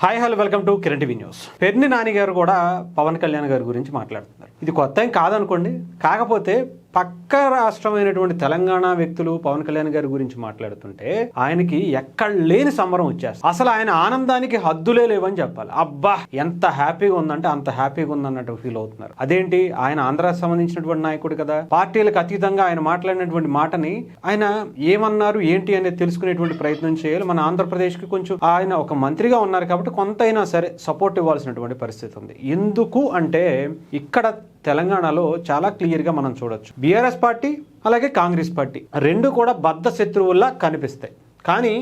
Hi hello welcome to Kiran TV news. Perni Nani గారు కూడా పవన్ కళ్యాణ్ గారి గురించి మాట్లాడుతున్నారు. ఇది కొత్త ఏం కాదనుకోండి, కాకపోతే పక్క రాష్ట్రమైనటువంటి తెలంగాణ వ్యక్తులు పవన్ కళ్యాణ్ గారి గురించి మాట్లాడుతుంటే ఆయనకి ఎక్కడ లేని సంబరం వచ్చేస్తుంది. అసలు ఆయన ఆనందానికి హద్దులే లేవని చెప్పాలి. అబ్బా ఎంత హ్యాపీగా ఉందంటే అంత హ్యాపీగా ఉందన్నట్టు ఫీల్ అవుతున్నారు. అదేంటి, ఆయన ఆంధ్రాకి సంబంధించినటువంటి నాయకుడు కదా, పార్టీలకు అతీతంగా ఆయన మాట్లాడినటువంటి మాటని ఆయన ఏమన్నారు ఏంటి అనేది తెలుసుకునేటువంటి ప్రయత్నం చేయాలి. మన ఆంధ్రప్రదేశ్కి కొంచెం ఆయన ఒక మంత్రిగా ఉన్నారు కాబట్టి కొంతైనా సరే సపోర్ట్ ఇవ్వాల్సినటువంటి పరిస్థితి ఉంది. ఎందుకు అంటే ఇక్కడ తెలంగాణలో చాలా క్లియర్గా మనం చూడొచ్చు, బీఆర్ఎస్ పార్టీ అలాగే కాంగ్రెస్ పార్టీ రెండు కూడా బద్ధ శత్రువుల్లా కనిపిస్తాయి. కానీ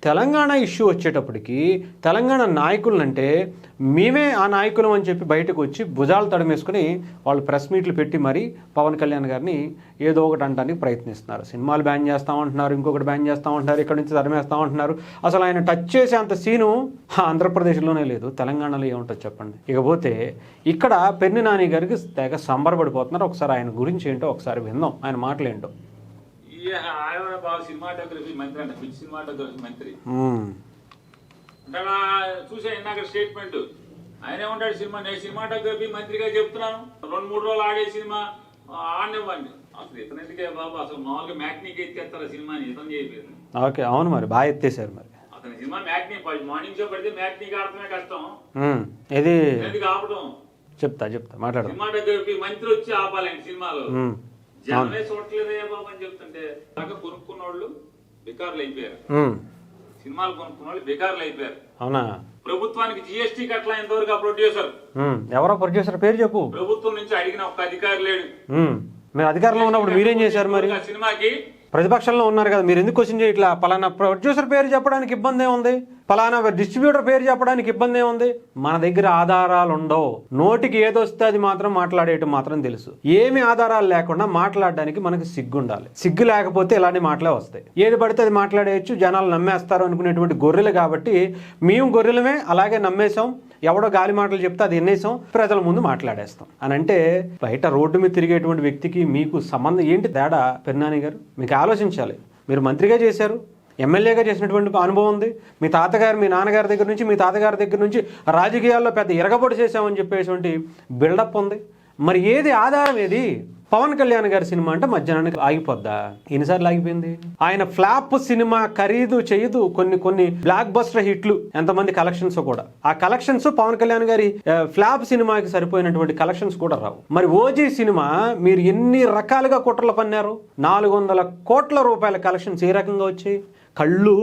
తెలంగాణ ఇష్యూ వచ్చేటప్పటికి తెలంగాణ నాయకులంటే మేమే ఆ నాయకులం అని చెప్పి బయటకు వచ్చి భుజాలు తడిమేసుకుని వాళ్ళు ప్రెస్ మీట్లు పెట్టి మరీ పవన్ కళ్యాణ్ గారిని ఏదో ఒకటి అనడానికి ప్రయత్నిస్తున్నారు. సినిమాలు బ్యాన్ చేస్తామంటున్నారు, ఇంకొకటి బ్యాన్ చేస్తామంటున్నారు, ఇక్కడ నుంచి తరిమేస్తామంటున్నారు. అసలు ఆయన టచ్ చేసే అంత సీను ఆంధ్రప్రదేశ్లోనే లేదు, తెలంగాణలో ఏముంటుంది చెప్పండి. ఇకపోతే ఇక్కడ పెర్ని నాని గారికి తెగ సంబరపడిపోతున్నారు. ఒకసారి ఆయన గురించి ఏంటో ఒకసారి విందాం, ఆయన మాటలు ఏంటో. సినిమాటోగ్రఫీ మంత్రి అంట, పిచ్ సినిమాటోగ్రఫీ మంత్రి అంటే చూసా ఇందాక స్టేట్మెంట్. ఆయన ఏమంటాడు, నేను సినిమాటోగ్రఫీ మంత్రిగా చెప్తున్నాను, 2-3 రోజులు ఆడే సినిమా ఆడనివ్వండి. అసలు ఇతను ఎందుకే బాబు, అసలు మామూలుగా మ్యాట్నీకి ఎత్తేస్తారా సినిమాని, ఇతను చేయలేదు. ఓకే, అవును, మరి బాగా ఎత్తేసారు. మరి అతని సినిమా మ్యాట్నీ మార్నింగ్ షో పెడితే మ్యాట్నీకి ఆడటమే కష్టం, ఇది ఎందుకు ఆపడం. చెప్తా మాట్లాడు. సినిమాటోగ్రఫీ మంత్రి వచ్చి ఆపాలండి సినిమాలో, జనమే చూడట్లేదే బాబు అని చెప్తుంటే బాగా కొనుక్కున్న వాళ్ళు బికార్లు అయిపోయారు, సినిమాలు కొనుక్కున్న వాళ్ళు బికార్లు అయిపోయారు. అవునా? ప్రభుత్వానికి జిఎస్టీ కట్ల ఇంతవరకు ప్రొడ్యూసర్ ఎవరో ప్రొడ్యూసర్ పేరు చెప్పు. ప్రభుత్వం నుంచి అడిగిన ఒక్క అధికారి లేడు. మీరు అధికారంలో ఉన్నప్పుడు మీరేం చేశారు? మరి సినిమాకి ప్రతిపక్షంలో ఉన్నారు కదా, మీరు ఎందుకు క్వశ్చన్ చేయట్లా? పలానా ప్రొడ్యూసర్ పేరు చెప్పడానికి ఇబ్బంది ఏముంది, పలానా డిస్ట్రిబ్యూటర్ పేరు చెప్పడానికి ఇబ్బంది ఏముంది? మన దగ్గర ఆధారాలు ఉండవు, నోటికి ఏదొస్తే అది మాత్రం మాట్లాడేయటం మాత్రం తెలుసు. ఏమి ఆధారాలు లేకుండా మాట్లాడడానికి మనకు సిగ్గు ఉండాలి. సిగ్గు లేకపోతే ఇలాంటి మాటలే వస్తాయి. ఏది పడితే అది మాట్లాడేయచ్చు, జనాలు నమ్మేస్తారు అనుకునేటువంటి గొర్రెలు. కాబట్టి మేము గొర్రెలమే, అలాగే నమ్మేశాం. ఎవడో గాలి మాటలు చెప్తే అది ఎన్నేసాం, ప్రజల ముందు మాట్లాడేస్తాం అని అంటే బయట రోడ్డు మీద తిరిగేటువంటి వ్యక్తికి మీకు సంబంధం ఏంటి తేడా? పెర్ని నాని గారు మీకు ఆలోచించాలి. మీరు మంత్రిగా చేశారు, ఎమ్మెల్యేగా చేసినటువంటి అనుభవం ఉంది. మీ తాతగారు మీ నాన్నగారి దగ్గర నుంచి, మీ తాతగారి దగ్గర నుంచి రాజకీయాల్లో పెద్ద ఇరగబడి చేశామని చెప్పేటువంటి బిల్డప్ ఉంది. మరి ఏది ఆధారం? ఏది? పవన్ కళ్యాణ్ గారి సినిమా అంటే మధ్యాహ్నానికి ఆగిపోద్దా? ఎన్నిసార్లు ఆగిపోయింది? ఆయన ఫ్లాప్ సినిమా ఖరీదు చేయదు, కొన్ని బ్లాక్ బస్టర్ హిట్లు, ఎంతమంది కలెక్షన్స్ కూడా. ఆ కలెక్షన్స్ పవన్ కళ్యాణ్ గారి ఫ్లాప్ సినిమాకి సరిపోయినటువంటి కలెక్షన్స్ కూడా రావు. మరి ఓజీ సినిమా మీరు ఎన్ని రకాలుగా కుట్రలు పన్నారు? 400 కోట్ల రూపాయల కలెక్షన్స్ ఏ రకంగా వచ్చాయి? కళ్ళు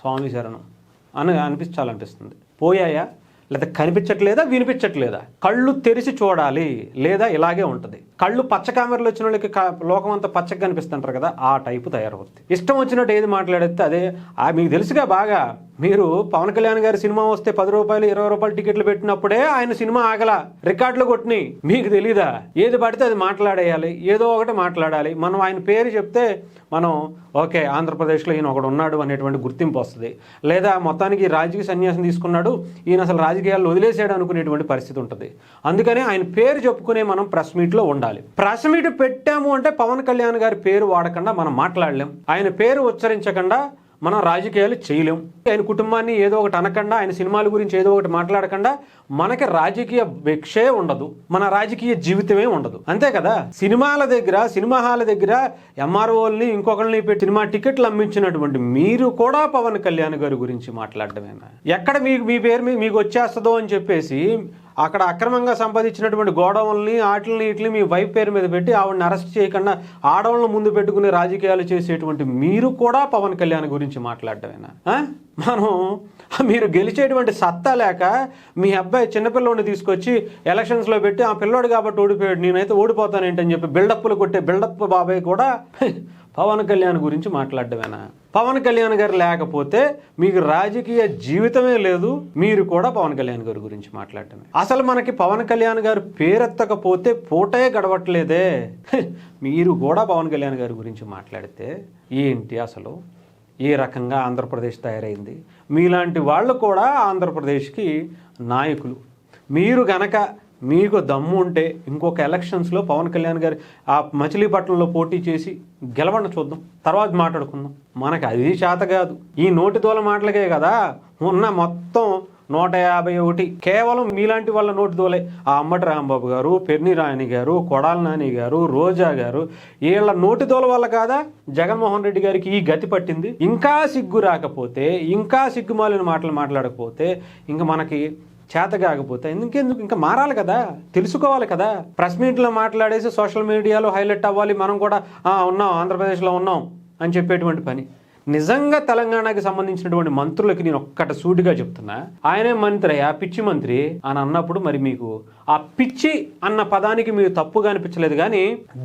స్వామి శరణం అని అనిపించాలనిపిస్తుంది. పోయాయా? లేదా కనిపించట్లేదా, వినిపించట్లేదా? కళ్ళు తెరిచి చూడాలి, లేదా ఇలాగే ఉంటుంది. కళ్ళు పచ్చ కెమెరాలు వచ్చిన వాళ్ళకి లోకం అంతా పచ్చగా కనిపిస్తుంటారు కదా, ఆ టైపు తయారవుతుంది. ఇష్టం వచ్చినట్టు ఏది మాట్లాడితే అదే. మీకు తెలుసుగా బాగా, మీరు పవన్ కళ్యాణ్ గారి సినిమా వస్తే 10 రూపాయలు 20 రూపాయలు టికెట్లు పెట్టినప్పుడే ఆయన సినిమా ఆగల, రికార్డులు కొట్టినాయి. మీకు తెలీదా? ఏది పడితే అది మాట్లాడేయాలి, ఏదో ఒకటి మాట్లాడాలి. మనం ఆయన పేరు చెప్తే మనం ఓకే, ఆంధ్రప్రదేశ్లో ఈయన ఒకడు ఉన్నాడు అనేటువంటి గుర్తింపు వస్తుంది. లేదా మొత్తానికి రాజకీయ సన్యాసం తీసుకున్నాడు, ఈయన అసలు రాజకీయాల్లో వదిలేసాడు అనుకునేటువంటి పరిస్థితి ఉంటుంది. అందుకనే ఆయన పేరు చెప్పుకునే మనం ప్రెస్ మీట్లో ఉండాలి. ప్రెస్ మీట్ పెట్టాము అంటే పవన్ కళ్యాణ్ గారి పేరు వాడకుండా మనం మాట్లాడలేం, ఆయన పేరు ఉచ్చరించకుండా మనం రాజకీయాలు చేయలేం. ఆయన కుటుంబాన్ని ఏదో ఒకటి అనకుండా, ఆయన సినిమాల గురించి ఏదో ఒకటి మాట్లాడకుండా మనకి రాజకీయ భిక్షే ఉండదు, మన రాజకీయ జీవితమే ఉండదు. అంతే కదా? సినిమాల దగ్గర, సినిమా హాల్ దగ్గర ఎంఆర్ఓల్ని ఇంకొకరిని పెట్టి సినిమా టికెట్లు అమ్మించినటువంటి మీరు కూడా పవన్ కళ్యాణ్ గారి గురించి మాట్లాడటమేనా? ఎక్కడ మీ పేరు మీకు వచ్చేస్తుందో అని చెప్పేసి అక్కడ అక్రమంగా సంపాదించినటువంటి గోడౌన్లని వీటిని మీ వైఫ్ పేరు మీద పెట్టి ఆవిడని అరెస్ట్ చేయకుండా ఆడవాళ్ళను ముందు పెట్టుకుని రాజకీయాలు చేసేటువంటి మీరు కూడా పవన్ కళ్యాణ్ గురించి మాట్లాడటమేనా? మీరు గెలిచేటువంటి సత్తా లేక మీ అబ్బాయి చిన్నపిల్లోడిని తీసుకొచ్చి ఎలక్షన్స్లో పెట్టి ఆ పిల్లోడు కాబట్టి ఓడిపోయాడు, నేనైతే ఓడిపోతానేంటని చెప్పి బిల్డప్లు కొట్టే బిల్డప్ బాబాయ్ కూడా పవన్ కళ్యాణ్ గురించి మాట్లాడటమేనా? పవన్ కళ్యాణ్ గారు లేకపోతే మీకు రాజకీయ జీవితమే లేదు, మీరు కూడా పవన్ కళ్యాణ్ గారి గురించి మాట్లాడటమే. అసలు మనకి పవన్ కళ్యాణ్ గారు పేరెత్తకపోతే పూటే గడవట్లేదే, మీరు కూడా పవన్ కళ్యాణ్ గారి గురించి మాట్లాడితే ఏంటి? అసలు ఏ రకంగా ఆంధ్రప్రదేశ్ తయారైంది? మీలాంటి వాళ్ళు కూడా ఆంధ్రప్రదేశ్కి నాయకులు. మీరు గనక మీకు దమ్ము ఉంటే ఇంకొక ఎలక్షన్స్లో పవన్ కళ్యాణ్ గారి ఆ మచిలీపట్నంలో పోటీ చేసి గెలవండి, చూద్దాం, తర్వాత మాట్లాడుకుందాం. మనకు అది చేత కాదు. ఈ నోటి దోల మాటలకే కదా ఉన్న మొత్తం 151 కేవలం మీలాంటి వాళ్ళ నోటి దోలే. ఆ అమ్మటి రాంబాబు గారు, పెర్ని రాయని గారు, కొడాల నాని గారు, రోజా గారు, వీళ్ళ నోటి దోల వల్ల కాదా జగన్మోహన్ రెడ్డి గారికి ఈ గతి పట్టింది. ఇంకా సిగ్గు రాకపోతే, ఇంకా సిగ్గుమాలిన మాటలు మాట్లాడకపోతే, ఇంకా మనకి చేత కాకపోతే ఇంకెందుకు, ఇంకా మారాలి కదా, తెలుసుకోవాలి కదా. ప్రెస్ మీట్లో మాట్లాడేసి సోషల్ మీడియాలో హైలైట్ అవ్వాలి, మనం కూడా ఉన్నాం ఆంధ్రప్రదేశ్లో ఉన్నాం అని చెప్పేటువంటి పని. నిజంగా తెలంగాణకి సంబంధించినటువంటి మంత్రులకి నేను ఒక్కటి సూటిగా చెప్తున్నా, ఆయనే మంత్రి, ఆ పిచ్చి మంత్రి అని అన్నప్పుడు మరి మీకు ఆ పిచ్చి అన్న పదానికి మీరు తప్పుగా అనిపించలేదు, కానీ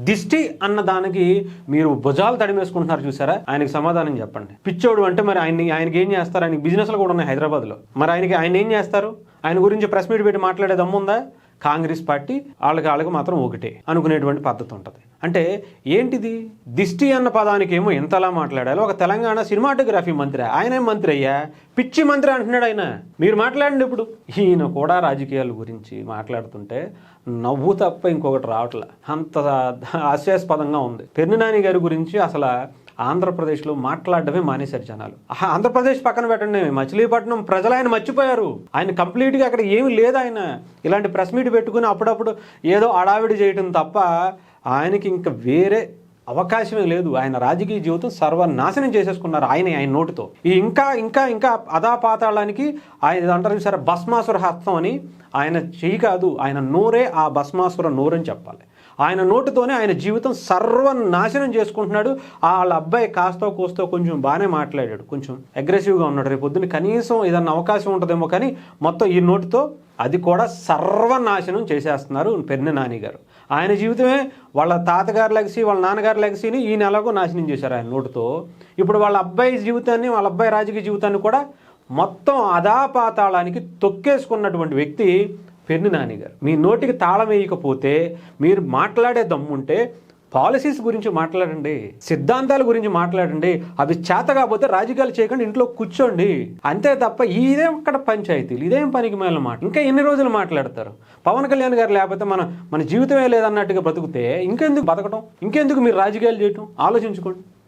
దిష్టి అన్న దానికి మీరు భుజాలు తడిమేసుకుంటున్నారు చూసారా. ఆయనకి సమాధానం చెప్పండి. పిచ్చోడు అంటే మరి ఆయనకి ఏం చేస్తారు? ఆయనకి బిజినెస్లు కూడా ఉన్నాయి హైదరాబాద్లో. మరి ఆయన ఏం చేస్తారు? ఆయన గురించి ప్రెస్ మీట్ పెట్టి మాట్లాడే దమ్ముందా? కాంగ్రెస్ పార్టీ వాళ్ళకి మాత్రం ఒకటే అనుకునేటువంటి పద్ధతి ఉంటుంది. అంటే ఏంటిది? దిష్టి అన్న పదానికి ఏమో ఎంతలా మాట్లాడాలి. ఒక తెలంగాణ సినిమాటోగ్రఫీ మంత్రి, ఆయనే మంత్రి అయ్యా, పిచ్చి మంత్రి అంటున్నాడు ఆయన. మీరు మాట్లాడండి. ఇప్పుడు ఈయన కూడా రాజకీయాల గురించి మాట్లాడుతుంటే నవ్వు తప్ప ఇంకొకటి రావట్లే, అంత హాస్యాస్పదంగా ఉంది. పెర్ని నాని గారి గురించి అసలు ఆంధ్రప్రదేశ్లో మాట్లాడడమే మానేశారు జనాలు. ఆంధ్రప్రదేశ్ పక్కన పెట్టండి, మచిలీపట్నం ప్రజలు ఆయన మర్చిపోయారు. ఆయన కంప్లీట్గా అక్కడ ఏమి లేదు. ఆయన ఇలాంటి ప్రెస్ మీట్ పెట్టుకుని అప్పుడప్పుడు ఏదో అడావిడి చేయటం తప్ప ఆయనకి ఇంకా వేరే అవకాశమే లేదు. ఆయన రాజకీయ జీవితం సర్వనాశనం చేసేసుకున్నారు ఆయన నోటితో. ఈ ఇంకా ఇంకా ఇంకా అధాపాతాళానికి ఆయన అంటారు చూసారా, భస్మాసుర హస్తం అని. ఆయన చెయ్యి కాదు, ఆయన నోరే ఆ భస్మాసుర నోరని చెప్పాలి. ఆయన నోటితోనే ఆయన జీవితం సర్వనాశనం చేసుకుంటున్నాడు. వాళ్ళ అబ్బాయి కాస్తో కోస్తో కొంచెం బాగానే మాట్లాడాడు, కొంచెం అగ్రెసివ్గా ఉన్నాడు. రేపు పొద్దున్న కనీసం ఏదన్నా అవకాశం ఉంటుందేమో, కానీ మొత్తం ఈ నోటితో అది కూడా సర్వనాశనం చేసేస్తున్నారు పెర్ని నాని గారు. ఆయన జీవితమే వాళ్ళ తాతగారి లెగసీ, వాళ్ళ నాన్నగారి లెగసీని ఈ నెలకు నాశనం చేశారు ఆయన నోటితో. ఇప్పుడు వాళ్ళ అబ్బాయి జీవితాన్ని, వాళ్ళ అబ్బాయి రాజకీయ జీవితాన్ని కూడా మొత్తం అధాపాతాళానికి తొక్కేసుకున్నటువంటి వ్యక్తి పెర్ని నాని గారు. మీ నోటికి తాళం వేయకపోతే, మీరు మాట్లాడే దమ్ముంటే పాలసీస్ గురించి మాట్లాడండి, సిద్ధాంతాల గురించి మాట్లాడండి. అవి చేత కాకపోతే రాజకీయాలు చేయకుండా ఇంట్లో కూర్చోండి, అంతే తప్ప ఇదేం అక్కడ పంచాయతీలు, ఇదేం పనికి మేల మాట. ఇంకా ఎన్ని రోజులు మాట్లాడతారు? పవన్ కళ్యాణ్ గారు లేకపోతే మన జీవితమే లేదన్నట్టుగా బ్రతుకుతే ఇంకెందుకు బతకడం, ఇంకెందుకు మీరు రాజకీయాలు చేయటం? ఆలోచించుకోండి.